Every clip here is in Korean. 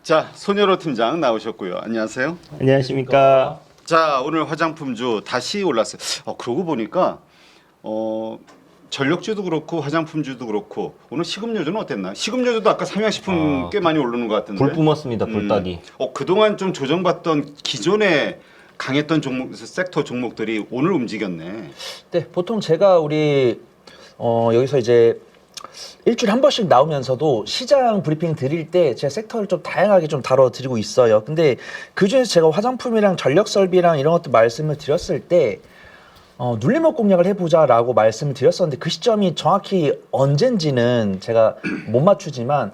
자, 손여로 팀장 나오셨고요. 안녕하세요. 안녕하십니까. 자, 오늘 화장품주 다시 올랐어요. 그러고 보니까 전력주도 그렇고 화장품주도 그렇고 오늘 식음료주는 어땠나? 식음료주도 아까 삼양식품 꽤 많이 오르는 것 같은데. 불 뿜었습니다. 불닭이. 그동안 좀 조정받던 기존에 강했던 종목, 섹터 종목들이 오늘 움직였네. 네, 보통 제가 우리 여기서 이제 일주일에 한 번씩 나오면서도 시장 브리핑 드릴 때 제가 섹터를 좀 다양하게 좀 다뤄드리고 있어요. 근데 그중에서 제가 화장품이랑 전력 설비랑 이런 것도 말씀을 드렸을 때 눌림목 공략을 해보자라고 말씀을 드렸었는데 그 시점이 정확히 언젠지는 제가 못 맞추지만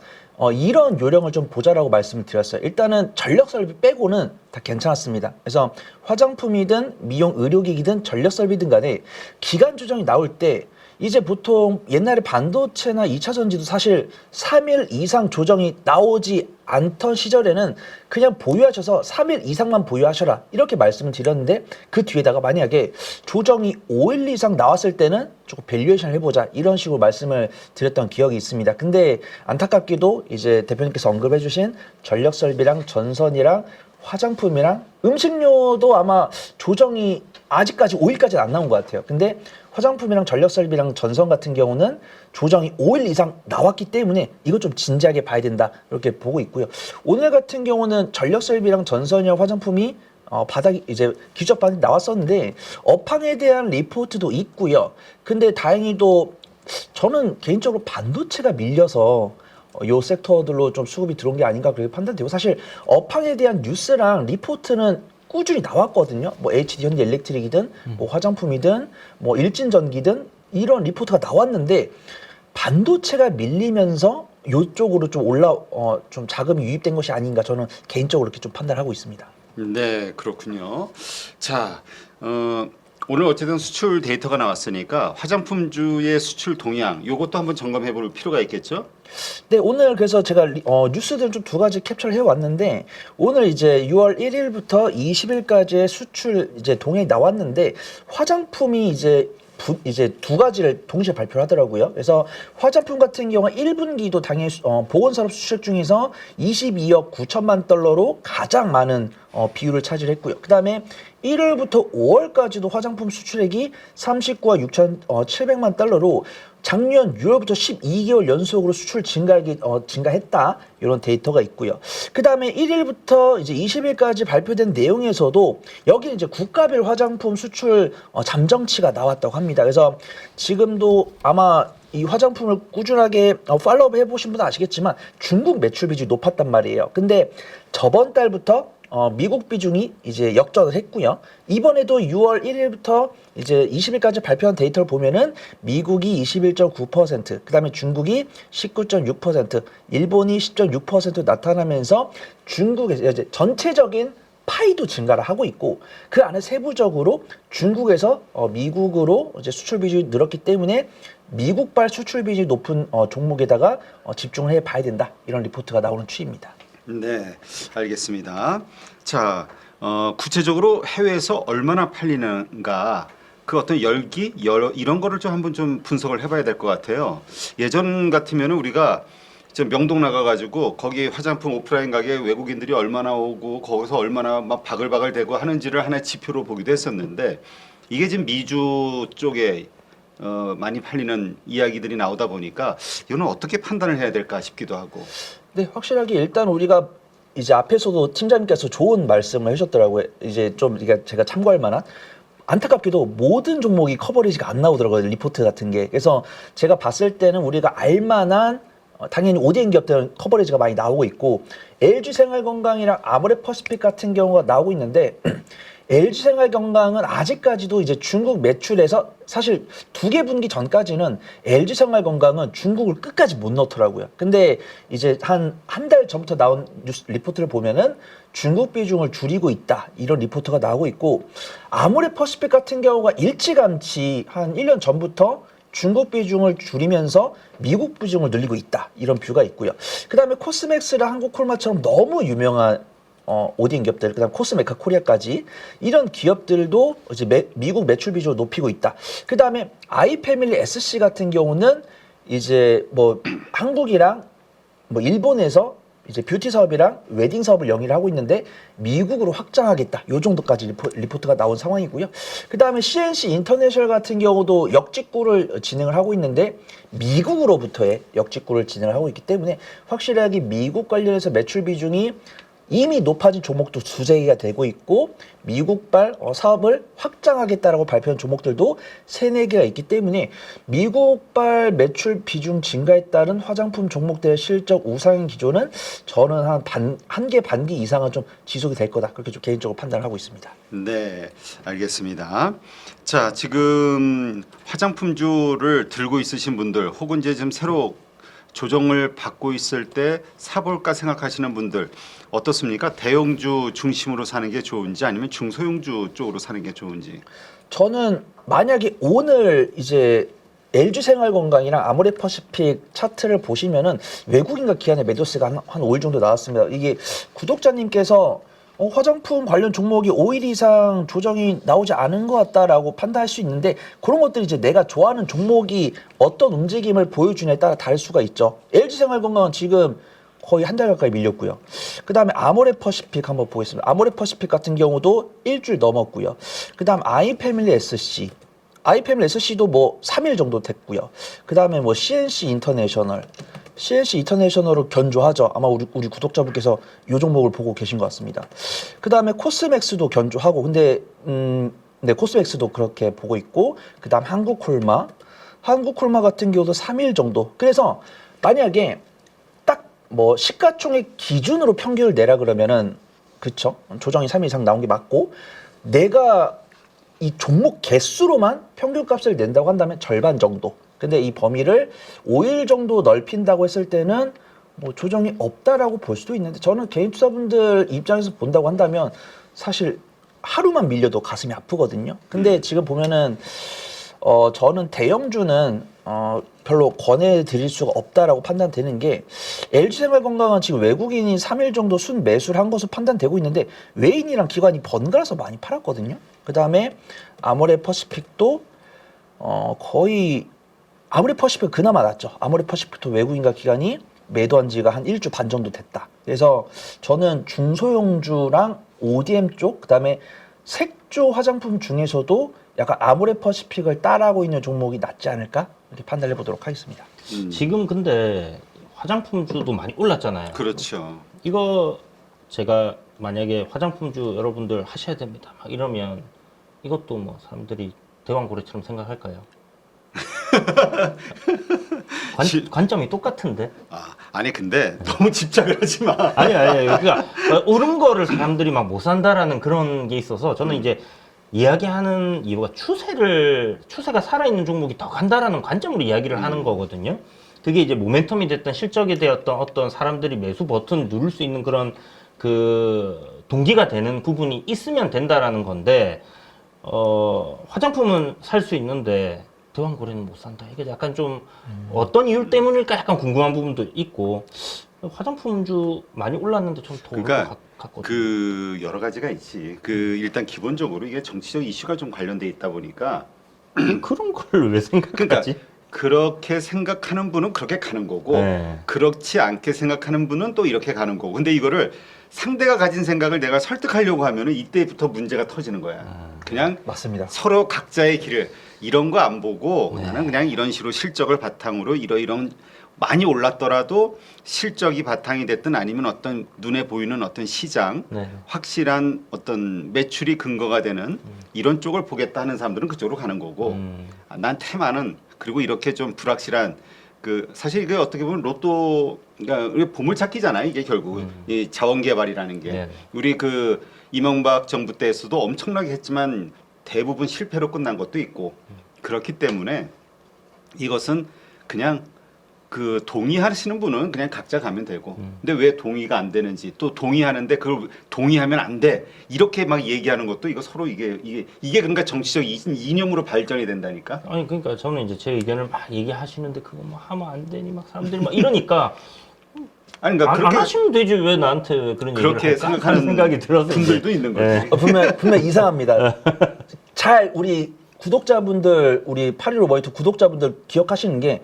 이런 요령을 좀 보자라고 말씀을 드렸어요. 일단은 전력 설비 빼고는 다 괜찮았습니다. 그래서 화장품이든 미용 의료기기든 전력 설비든 간에 기간 조정이 나올 때 이제 보통 옛날에 반도체나 2차 전지도 사실 3일 이상 조정이 나오지 않던 시절에는 그냥 보유하셔서 3일 이상만 보유하셔라 이렇게 말씀을 드렸는데 그 뒤에다가 만약에 조정이 5일 이상 나왔을 때는 조금 밸류에이션을 해보자 이런 식으로 말씀을 드렸던 기억이 있습니다. 근데 안타깝게도 이제 대표님께서 언급해 주신 전력설비랑 전선이랑 화장품이랑 음식료도 아마 조정이 아직까지 5일까지는 안 나온 것 같아요. 근데 화장품이랑 전력설비랑 전선 같은 경우는 조정이 5일 이상 나왔기 때문에 이거 좀 진지하게 봐야 된다 이렇게 보고 있고요. 오늘 같은 경우는 전력설비랑 전선이랑 화장품이 바닥이 이제 기적 반등이 나왔었는데 업황에 대한 리포트도 있고요. 근데 다행히도 저는 개인적으로 반도체가 밀려서 요 섹터들로 좀 수급이 들어온 게 아닌가 그렇게 판단되고 사실 업황에 대한 뉴스랑 리포트는 꾸준히 나왔거든요. 뭐 HD 현대 일렉트릭이든 뭐 화장품이든 뭐 일진전기든 이런 리포트가 나왔는데 반도체가 밀리면서 요쪽으로 좀 좀 자금이 유입된 것이 아닌가 저는 개인적으로 이렇게 좀 판단하고 있습니다. 네, 그렇군요. 자, 오늘 어쨌든 수출 데이터가 나왔으니까 화장품주의 수출 동향 요것도 한번 점검해 볼 필요가 있겠죠? 네, 오늘 그래서 제가 뉴스들 좀 두 가지 캡처를 해왔는데 오늘 이제 6월 1일부터 20일까지의 수출 이제 동향이 나왔는데 화장품이 이제 두 가지를 동시에 발표를 하더라고요. 그래서 화장품 같은 경우는 1분기도 당일 보건산업 수출 중에서 22억 9천만 달러로 가장 많은 비율을 차지했고요. 그 다음에 1월부터 5월까지도 화장품 수출액이 39억 6,700만 달러로 작년 6월부터 12개월 연속으로 수출 증가했다 이런 데이터가 있고요. 그 다음에 1일부터 이제 20일까지 발표된 내용에서도 여기 이제 국가별 화장품 수출 잠정치가 나왔다고 합니다. 그래서 지금도 아마 이 화장품을 꾸준하게 팔로우 해보신 분은 아시겠지만 중국 매출 비중이 높았단 말이에요. 근데 저번 달부터 미국 비중이 이제 역전을 했고요. 이번에도 6월 1일부터 이제 20일까지 발표한 데이터를 보면은 미국이 21.9%, 그다음에 중국이 19.6%, 일본이 10.6% 나타나면서 중국에서 이제 전체적인 파이도 증가를 하고 있고 그 안에 세부적으로 중국에서 미국으로 이제 수출 비중이 늘었기 때문에 미국발 수출 비중이 높은 종목에다가 집중을 해봐야 된다 이런 리포트가 나오는 추이입니다. 네, 알겠습니다. 자, 구체적으로 해외에서 얼마나 팔리는가 그 어떤 열기, 이런 거를 좀 한번 좀 분석을 해봐야 될 것 같아요. 예전 같으면 우리가 좀 명동 나가가지고 거기 화장품 오프라인 가게 외국인들이 얼마나 오고 거기서 얼마나 막 바글바글 대고 하는지를 하나의 지표로 보기도 했었는데 이게 지금 미주 쪽에 많이 팔리는 이야기들이 나오다 보니까 이거는 어떻게 판단을 해야 될까 싶기도 하고. 네, 확실하게 일단 우리가 이제 앞에서도 팀장님께서 좋은 말씀을 해주셨더라고요. 이제 좀 제가 참고할 만한 안타깝게도 모든 종목이 커버리지가 안 나오더라고요. 리포트 같은 게. 그래서 제가 봤을 때는 우리가 알만한 당연히 ODM 기업들은 커버리지가 많이 나오고 있고 LG생활건강이랑 아모레퍼시픽 같은 경우가 나오고 있는데 LG생활건강은 아직까지도 이제 중국 매출에서 사실 2개 분기 전까지는 LG생활건강은 중국을 끝까지 못 넣더라고요. 근데 이제 한 달 전부터 나온 뉴스 리포트를 보면은 중국 비중을 줄이고 있다 이런 리포트가 나오고 있고 아모레퍼시픽 같은 경우가 일찌감치 한 1년 전부터 중국 비중을 줄이면서 미국 비중을 늘리고 있다 이런 뷰가 있고요. 그 다음에 코스맥스랑 한국콜마처럼 너무 유명한 ODM 기업들, 그다음 코스메카 코리아까지 이런 기업들도 이제 미국 매출 비중을 높이고 있다. 그다음에 아이패밀리 SC 같은 경우는 이제 뭐 한국이랑 뭐 일본에서 이제 뷰티 사업이랑 웨딩 사업을 영위를 하고 있는데 미국으로 확장하겠다. 요 정도까지 리포트가 나온 상황이고요. 그다음에 CNC 인터내셔널 같은 경우도 역직구를 진행을 하고 있는데 미국으로부터의 역직구를 진행을 하고 있기 때문에 확실하게 미국 관련해서 매출 비중이 이미 높아진 종목도 두세 개가 되고 있고 미국발 사업을 확장하겠다라고 발표한 종목들도 세네 개가 있기 때문에 미국발 매출 비중 증가에 따른 화장품 종목들의 실적 우상 기조는 저는 한 개 반기 이상은 좀 지속이 될 거다. 그렇게 좀 개인적으로 판단을 하고 있습니다. 네, 알겠습니다. 자, 지금 화장품주를 들고 있으신 분들 혹은 이제 좀 새로 조정을 받고 있을 때 사볼까 생각하시는 분들 어떻습니까? 대형주 중심으로 사는 게 좋은지 아니면 중소형주 쪽으로 사는 게 좋은지. 저는 만약에 오늘 이제 LG생활건강이랑 아모레퍼시픽 차트를 보시면은 외국인과 기관의 매도세가 한 5일 정도 나왔습니다. 이게 구독자님께서 화장품 관련 종목이 5일 이상 조정이 나오지 않은 것 같다라고 판단할 수 있는데 그런 것들이 이제 내가 좋아하는 종목이 어떤 움직임을 보여주냐에 따라 다를 수가 있죠. LG생활건강은 지금 거의 한 달 가까이 밀렸고요. 그 다음에 아모레퍼시픽 한번 보겠습니다. 아모레퍼시픽 같은 경우도 일주일 넘었고요. 그 다음 아이패밀리 SC. 아이패밀리 SC도 뭐 3일 정도 됐고요. 그 다음에 뭐 CNC 인터내셔널. CNC 인터내셔널을 견조하죠. 아마 우리 구독자분께서 이 종목을 보고 계신 것 같습니다. 그 다음에 코스맥스도 견조하고, 근데 네, 코스맥스도 그렇게 보고 있고, 그 다음 한국콜마 같은 경우도 3일 정도. 그래서 만약에 딱 뭐 시가총액 기준으로 평균을 내라 그러면은 그쵸? 조정이 3일 이상 나온 게 맞고, 내가 이 종목 개수로만 평균값을 낸다고 한다면 절반 정도. 근데 이 범위를 5일 정도 넓힌다고 했을 때는 뭐 조정이 없다라고 볼 수도 있는데 저는 개인 투자분들 입장에서 본다고 한다면 사실 하루만 밀려도 가슴이 아프거든요. 근데 지금 보면은 저는 대형주는 별로 권해드릴 수가 없다라고 판단되는 게 LG생활건강은 지금 외국인이 3일 정도 순 매수를 한 것으로 판단되고 있는데 외인이랑 기관이 번갈아서 많이 팔았거든요. 그 다음에 아모레퍼시픽도 거의 아모레퍼시픽 그나마 낫죠. 아모레퍼시픽도 외국인과 기관이 매도한 지가 한 1주 반 정도 됐다. 그래서 저는 중소형주랑 ODM 쪽, 그다음에 색조 화장품 중에서도 약간 아모레퍼시픽을 따라하고 있는 종목이 낫지 않을까? 이렇게 판단해 보도록 하겠습니다. 지금 근데 화장품주도 많이 올랐잖아요. 그렇죠. 이거 제가 만약에 화장품주 여러분들 하셔야 됩니다. 막 이러면 이것도 뭐 사람들이 대왕고래처럼 생각할까요? 관점이 똑같은데? 아니 근데 너무 집착을 하지 마. 아니 그러니까 오른 거를 사람들이 막 못 산다라는 그런 게 있어서 저는 이제 이야기하는 이유가 추세가 살아있는 종목이 더 간다라는 관점으로 이야기를 하는 거거든요. 그게 이제 모멘텀이 됐던 실적이 되었던 어떤 사람들이 매수 버튼 누를 수 있는 그런 그 동기가 되는 부분이 있으면 된다라는 건데 화장품은 살 수 있는데 대왕고래는 못 산다. 이게 약간 좀 어떤 이유 때문일까 약간 궁금한 부분도 있고 화장품주 많이 올랐는데 좀 더 오를 것 같거든요. 그 여러 가지가 있지. 그 일단 기본적으로 이게 정치적 이슈가 좀 관련돼 있다 보니까 그런 걸 왜 생각하지? 그렇게 생각하는 분은 그렇게 가는 거고 네. 그렇지 않게 생각하는 분은 또 이렇게 가는 거고. 근데 이거를 상대가 가진 생각을 내가 설득하려고 하면은 이때부터 문제가 터지는 거야. 그냥 맞습니다. 서로 각자의 길을 이런 거 안 보고 네. 나는 그냥 이런 식으로 실적을 바탕으로 이런 많이 올랐더라도 실적이 바탕이 됐든 아니면 어떤 눈에 보이는 어떤 시장 네. 확실한 어떤 매출이 근거가 되는 이런 쪽을 보겠다 하는 사람들은 그쪽으로 가는 거고 난 테마는 그리고 이렇게 좀 불확실한 그 사실 이게 어떻게 보면 로또 그러니까 우리 보물찾기잖아요. 이게 결국 이 자원개발이라는 게 네. 우리 그 이명박 정부 때에서도 엄청나게 했지만 대부분 실패로 끝난 것도 있고 그렇기 때문에 이것은 그냥 그 동의하시는 분은 그냥 각자 가면 되고 근데 왜 동의가 안 되는지 또 동의하는데 그걸 동의하면 안 돼 이렇게 막 얘기하는 것도 이거 서로 이게 그러니까 정치적 이념으로 발전이 된다니까. 아니 그러니까 저는 이제 제 의견을 막 얘기하시는데 그거 뭐 하면 안 되니 막 사람들이 막 이러니까 아니 그러니까 안 하시면 되지 왜 나한테 그런 얘기를 그렇게 할까? 생각하는 생각이 들어서 분들도 이제. 있는 거지. 분명 이상합니다. 잘 우리 구독자분들 우리 815 모니터 구독자분들 기억하시는 게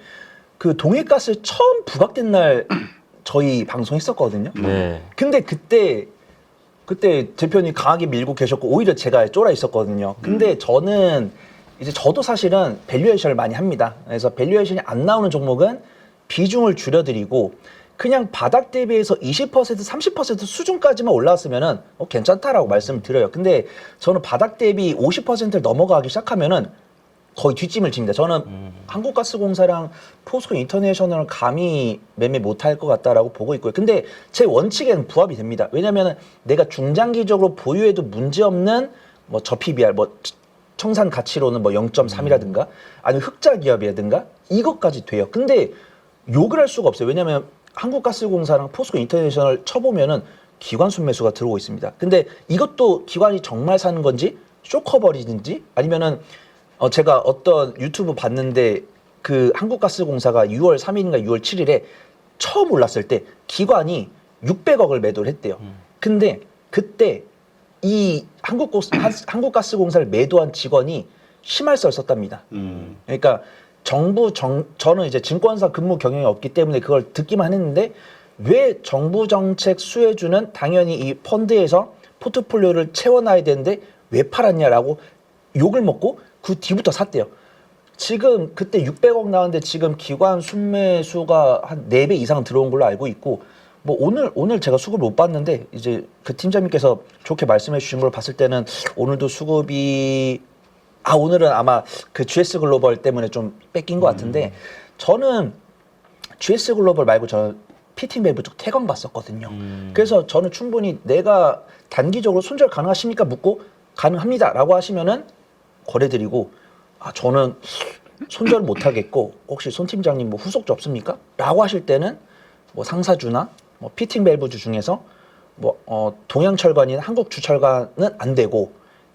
그 동해가스 처음 부각된 날 저희 방송했었거든요. 네. 근데 그때 대표님 강하게 밀고 계셨고 오히려 제가 쫄아 있었거든요. 근데 저는 이제 저도 사실은 밸류에이션을 많이 합니다. 그래서 밸류에이션이 안 나오는 종목은 비중을 줄여드리고 그냥 바닥 대비해서 20% 30% 수준까지만 올라왔으면은 괜찮다라고 말씀을 드려요. 근데 저는 바닥 대비 50%를 넘어가기 시작하면은 거의 뒷짐을 집니다. 저는 한국가스공사랑 포스코 인터내셔널을 감히 매매 못할 것 같다라고 보고 있고요. 근데 제 원칙에는 부합이 됩니다. 왜냐하면 내가 중장기적으로 보유해도 문제없는 뭐 저PBR, 뭐 청산 가치로는 뭐 0.3이라든가 아니면 흑자 기업이라든가 이것까지 돼요. 근데 욕을 할 수가 없어요. 왜냐하면 한국가스공사랑 포스코 인터내셔널 쳐보면은 기관 순매수가 들어오고 있습니다. 근데 이것도 기관이 정말 사는 건지 쇼커버리든지 아니면은 제가 어떤 유튜브 봤는데 그 한국가스공사가 6월 3일인가 6월 7일에 처음 올랐을 때 기관이 600억을 매도를 했대요. 근데 그때 이 한국가스공사를 매도한 직원이 심할서를 썼답니다. 그러니까 저는 이제 증권사 근무 경영이 없기 때문에 그걸 듣기만 했는데 왜 정부 정책 수혜주는 당연히 이 펀드에서 포트폴리오를 채워놔야 되는데 왜 팔았냐라고 욕을 먹고 그 뒤부터 샀대요. 지금 그때 600억 나왔는데 지금 기관 순매수가 한 4배 이상 들어온 걸로 알고 있고 뭐 오늘 제가 수급을 못 봤는데 이제 그 팀장님께서 좋게 말씀해 주신 걸 봤을 때는 오늘도 수급이 오늘은 아마 그 GS 글로벌 때문에 좀 뺏긴 것 같은데 저는 GS 글로벌 말고 저는 피팅밸브 쪽 태광 봤었거든요. 그래서 저는 충분히 내가 단기적으로 손절 가능하십니까? 묻고 가능합니다라고 하시면은 거래드리고 저는 손절 못 하겠고 혹시 손 팀장님 뭐 후속주 없습니까? 라고 하실 때는 뭐 상사주나 뭐 피팅밸브주 중에서 뭐 동양철관이나 한국주철관은 안 되고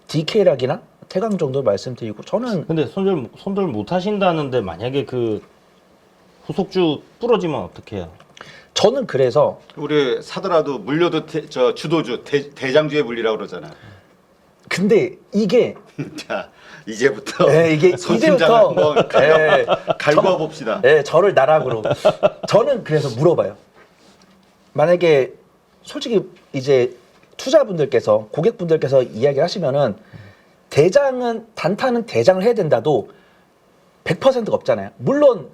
DK락이나 태광 정도 말씀드리고 저는 근데 손절 못 하신다는데 만약에 그 후속주 부러지면 어떡해요? 저는 그래서 우리 사더라도 물려도 저 주도주 대장주에 물리라고 그러잖아. 근데 이게 자 이제부터 이게 손 이제부터 팀장 한번 갈구어 봅시다. 저를 나락으로 저는 그래서 물어봐요. 만약에 솔직히 이제 투자분들께서 고객분들께서 이야기를 하시면은 단타는 대장을 해야 된다도 100%가 없잖아요. 물론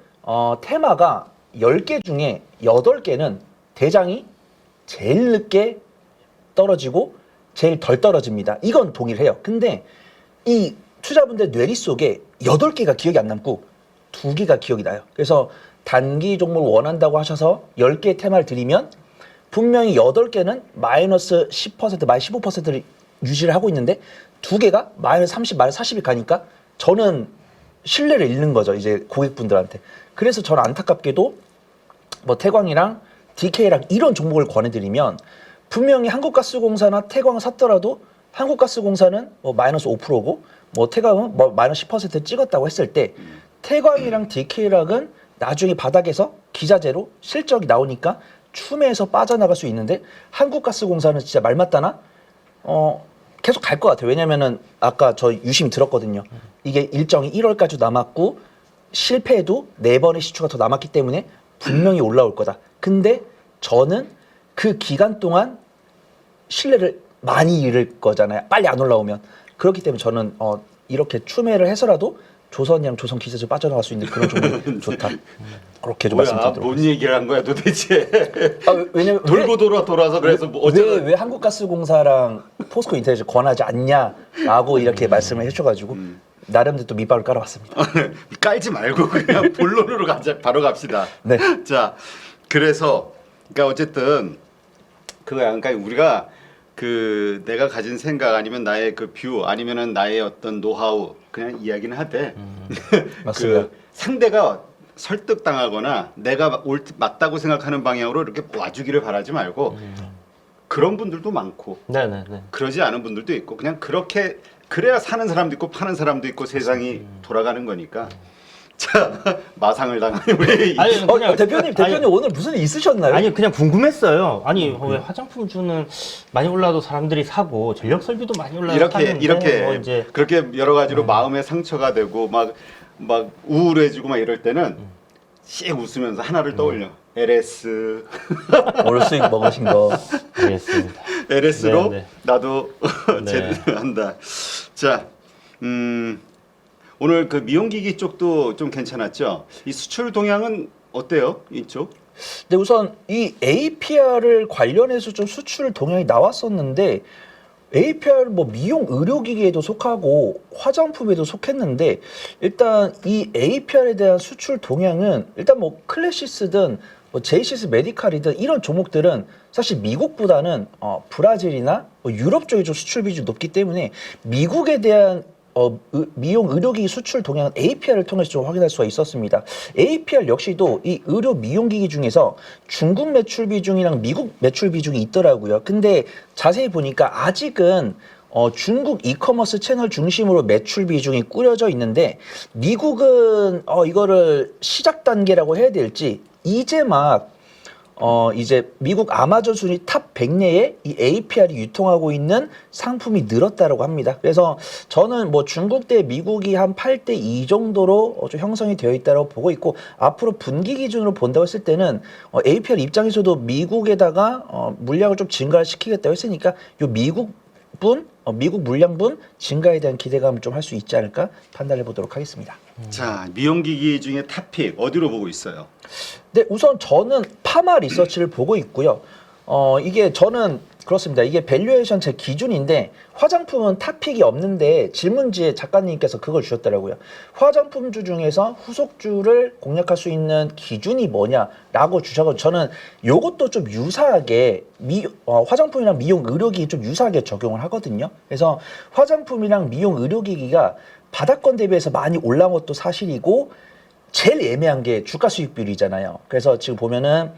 테마가 10개 중에 8개는 대장이 제일 늦게 떨어지고 제일 덜 떨어집니다. 이건 동의를 해요. 근데 이 투자분들 뇌리 속에 8개가 기억이 안 남고 2개가 기억이 나요. 그래서 단기 종목을 원한다고 하셔서 10개의 테마를 드리면 분명히 8개는 마이너스 10%, 마이너스 15%를 유지를 하고 있는데 2개가 마이너스 30, 마이너스 40이 가니까 저는 신뢰를 잃는 거죠. 이제 고객분들한테. 그래서 저는 안타깝게도 뭐 태광이랑 DK랑 이런 종목을 권해드리면 분명히 한국가스공사나 태광을 샀더라도 한국가스공사는 뭐 마이너스 5%고 뭐 태광은 뭐 마이너스 10% 찍었다고 했을 때 태광이랑 DK락은 나중에 바닥에서 기자재로 실적이 나오니까 추매해서 빠져나갈 수 있는데 한국가스공사는 진짜 말 맞다나 계속 갈 것 같아요. 왜냐면은 아까 저 유심히 들었거든요. 이게 일정이 1월까지 남았고 실패해도 4번의 시추가 더 남았기 때문에 분명히 올라올 거다. 근데 저는 그 기간 동안 신뢰를 많이 잃을 거잖아요. 빨리 안 올라오면. 그렇기 때문에 저는 이렇게 추매를 해서라도 조선이랑 조선 기자재 빠져나갈 수 있는 그런 종목이 좋다. 그렇게 좀 뭐야 말씀드리도록 뭔 얘기를 한 거야 도대체. 왜냐면 돌고 돌아서 그래서 뭐 어쩌다 왜 한국가스공사랑 포스코 인터넷을 권하지 않냐라고 이렇게 말씀을 해줘가지고 나름대로 또 밑밥을 깔아봤습니다. 깔지 말고 그냥 본론으로 바로 갑시다. 네. 자, 그래서 그러니까 어쨌든 그러니까 우리가 그 내가 가진 생각 아니면 나의 그 뷰 아니면은 나의 어떤 노하우 그냥 이야기는 하되 맞습니다. 그 상대가 설득당하거나 내가 맞다고 생각하는 방향으로 이렇게 와주기를 바라지 말고 그런 분들도 많고 네네네. 그러지 않은 분들도 있고 그냥 그렇게 그래야 사는 사람도 있고 파는 사람도 있고 세상이 돌아가는 거니까 자 마상을 당하는 우리 아니 그냥 대표님 오늘 무슨 일 있으셨나요? 아니 그냥 궁금했어요. 아니 왜 화장품주는 많이 올라도 사람들이 사고 전력 설비도 많이 올라도 이렇게 뭐 이제 그렇게 여러 가지로 마음의 상처가 되고 막 우울해지고 막 이럴 때는 씩 웃으면서 하나를 떠올려. LS. 올 수익 먹으신 거. 알겠습니다. LS로 네, 네. 나도 네. 제대로 한다. 자, 오늘 그 미용기기 쪽도 좀 괜찮았죠? 이 수출 동향은 어때요? 이쪽? 근데 우선 이 APR을 관련해서 좀 수출 동향이 나왔었는데 APR 뭐 미용 의료기기에도 속하고 화장품에도 속했는데 일단 이 APR에 대한 수출 동향은 일단 뭐 클래시스든 뭐 제이시스 메디칼이든 이런 종목들은 사실 미국보다는 브라질이나 뭐 유럽 쪽이 좀 수출 비중이 높기 때문에 미국에 대한 미용 의료기기 수출 동향은 APR을 통해서 좀 확인할 수가 있었습니다. APR 역시도 이 의료 미용기기 중에서 중국 매출 비중이랑 미국 매출 비중이 있더라고요. 근데 자세히 보니까 아직은 중국 이커머스 채널 중심으로 매출 비중이 꾸려져 있는데 미국은 이거를 시작 단계라고 해야 될지 이제 막 이제 미국 아마존 순위 탑 100 내에 이 APR이 유통하고 있는 상품이 늘었다고 합니다. 그래서 저는 뭐 중국 대 미국이 한 8대 2 정도로 좀 형성이 되어 있다고 보고 있고 앞으로 분기 기준으로 본다고 했을 때는 APR 입장에서도 미국에다가 물량을 좀 증가를 시키겠다고 했으니까 요 미국 물량분 증가에 대한 기대감을 좀 할 수 있지 않을까 판단해 보도록 하겠습니다. 자, 미용기기 중에 탑픽 어디로 보고 있어요? 네, 우선 저는 파마 리서치를 보고 있고요. 이게 저는 그렇습니다. 이게 밸류에이션 제 기준인데 화장품은 탑픽이 없는데 질문지에 작가님께서 그걸 주셨더라고요. 화장품주 중에서 후속주를 공략할 수 있는 기준이 뭐냐라고 주셔서 저는 요것도 좀 유사하게 화장품이랑 미용 의료기기 좀 유사하게 적용을 하거든요. 그래서 화장품이랑 미용 의료기기가 바닥권 대비해서 많이 올라온 것도 사실이고 제일 애매한 게 주가 수익 비율이잖아요. 그래서 지금 보면은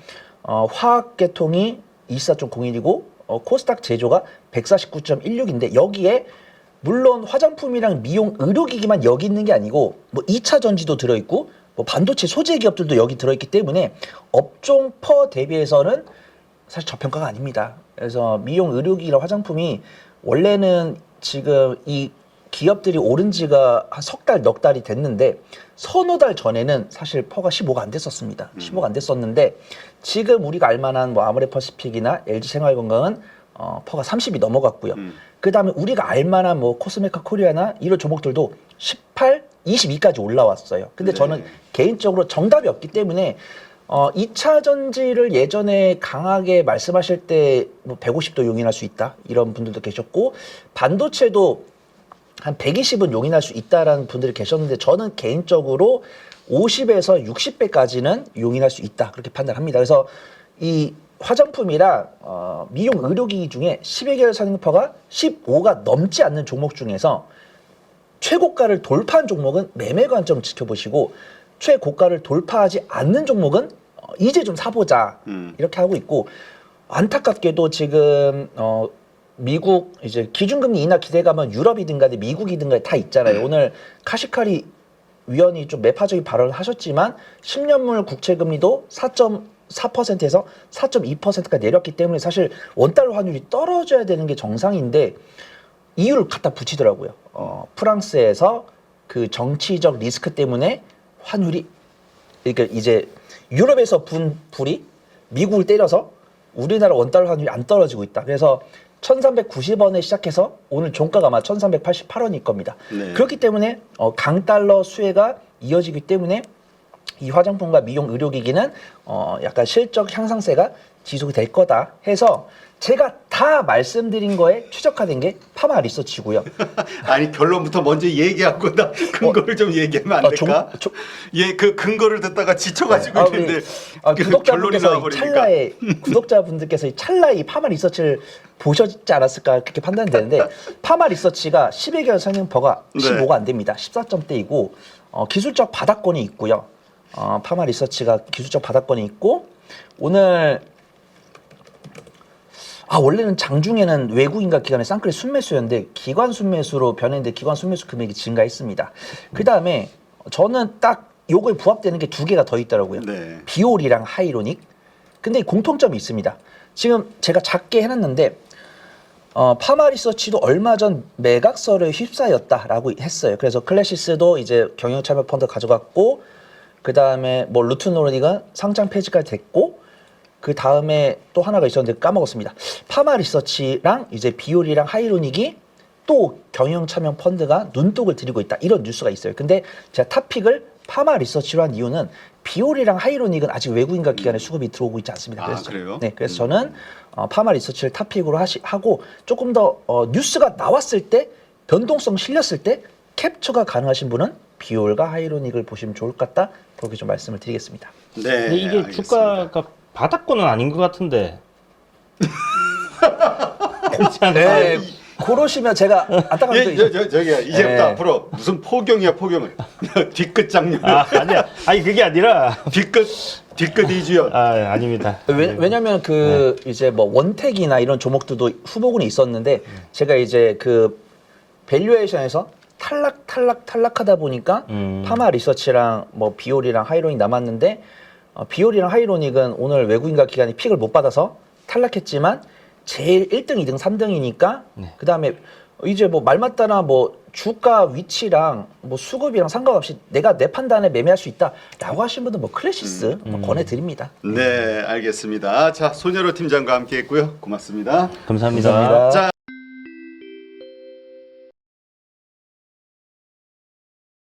화학계통이 24.01이고 코스닥 제조가 149.16인데 여기에 물론 화장품이랑 미용 의료기기만 여기 있는 게 아니고 뭐 2차 전지도 들어있고 뭐 반도체 소재 기업들도 여기 들어있기 때문에 업종 퍼 대비해서는 사실 저평가가 아닙니다. 그래서 미용 의료기기랑 화장품이 원래는 지금 이 기업들이 오른 지가 한 석 달, 넉 달이 됐는데 서너 달 전에는 사실 퍼가 15가 안 됐었습니다. 15가 안 됐었는데 지금 우리가 알만한 뭐 아모레퍼시픽이나 LG생활건강은 퍼가 30이 넘어갔고요. 그 다음에 우리가 알만한 뭐 코스메카 코리아나 이런 종목들도 18, 22까지 올라왔어요. 근데 네. 저는 개인적으로 정답이 없기 때문에 2차 전지를 예전에 강하게 말씀하실 때 뭐 150도 용인할 수 있다 이런 분들도 계셨고 반도체도 한 120은 용인할 수 있다라는 분들이 계셨는데 저는 개인적으로 50에서 60배까지는 용인할 수 있다 그렇게 판단합니다. 그래서 이 화장품이랑 미용 의료기기 중에 12개월 상승퍼가 15가 넘지 않는 종목 중에서 최고가를 돌파한 종목은 매매 관점 지켜보시고 최고가를 돌파하지 않는 종목은 이제 좀 사보자 이렇게 하고 있고 안타깝게도 지금 미국 이제 기준금리 인하 기대감은 유럽이든가 미국이든가 다 있잖아요. 오늘 카시카리 위원이 좀 매파적인 발언을 하셨지만 10년물 국채금리도 4.4%에서 4.2%까지 내렸기 때문에 사실 원달러 환율이 떨어져야 되는 게 정상인데 이유를 갖다 붙이더라고요. 프랑스에서 그 정치적 리스크 때문에 환율이 그러니까 이제 유럽에서 분 불이 미국을 때려서 우리나라 원달러 환율이 안 떨어지고 있다. 그래서 1390원에 시작해서 오늘 종가가 아마 1388원일 겁니다. 네. 그렇기 때문에 강달러 수혜가 이어지기 때문에 이 화장품과 미용 의료기기는 약간 실적 향상세가 지속이 될 거다 해서 제가 다 말씀드린 거에 최적화된 게 파마 리서치고요. 아니 결론부터 먼저 얘기하고 나 근거를 좀 얘기하면 안 될까? 예, 그 근거를 듣다가 지쳐가지고 있는데 그 결론이 나와버리니까. 구독자분들께서 찰나에 파마 리서치를 보셨지 않았을까 그렇게 판단이 되는데 파마 리서치가 12개월 상승퍼가 15가 안 됩니다. 14점대이고 기술적 바닥권이 있고요. 파마 리서치가 기술적 바닥권이 있고 오늘 원래는 장중에는 외국인과 기관의 쌍끌이 순매수였는데 기관 순매수로 변했는데 기관 순매수 금액이 증가했습니다. 그 다음에 저는 딱 요거에 부합되는 게 두 개가 더 있더라고요. 네. 비올이랑 하이로닉. 근데 공통점이 있습니다. 지금 제가 작게 해놨는데 파마 리서치도 얼마 전 매각설에 휩싸였다라고 했어요. 그래서 클래시스도 이제 경영참여 펀드 가져갔고 그 다음에 뭐 루트노닉은 상장 폐지가 됐고, 그 다음에 또 하나가 있었는데 까먹었습니다. 파마 리서치랑 이제 비올이랑 하이로닉이 또 경영 참여 펀드가 눈독을 들이고 있다, 이런 뉴스가 있어요. 근데 제가 탑픽을 파마 리서치로 한 이유는 비올이랑 하이로닉은 아직 외국인과 기관에 수급이 들어오고 있지 않습니다. 아, 그래요? 네, 그래서 저는 파마 리서치를 탑픽으로 하고 조금 더 뉴스가 나왔을 때 변동성 실렸을 때 캡처가 가능하신 분은 비올과 하이로닉을 보시면 좋을 것 같다, 그렇게 좀 말씀을 드리겠습니다. 네. 근데 이게 알겠습니다. 주가가 바닥권은 아닌 것 같은데. 그렇지 않나요? 네, 그러시면 제가 안타까운 예, 점이 저기야 이제부터 네. 앞으로 무슨 포경이야 포경을 뒤끝 장렬 아니야. 아니 그게 아니라. 뒤끝 이주연. 아닙니다. 왜냐면 그 이제 뭐 원택이나 이런 종목들도 후보군이 있었는데 제가 이제 그 밸류에이션에서 탈락하다 보니까 파마 리서치랑 뭐 비올이랑 하이로닉 남았는데, 비올이랑 하이로닉은 오늘 외국인과 기관이 픽을 못 받아서 탈락했지만 제일 1등, 2등, 3등이니까 네. 그 다음에 이제 뭐 말 맞다나 뭐 주가 위치랑 뭐 수급이랑 상관없이 내가 내 판단에 매매할 수 있다라고 하신 분들 뭐 클래시스 뭐 권해드립니다. 네, 알겠습니다. 자, 손여로 팀장과 함께했고요. 고맙습니다. 감사합니다. 감사합니다. 자.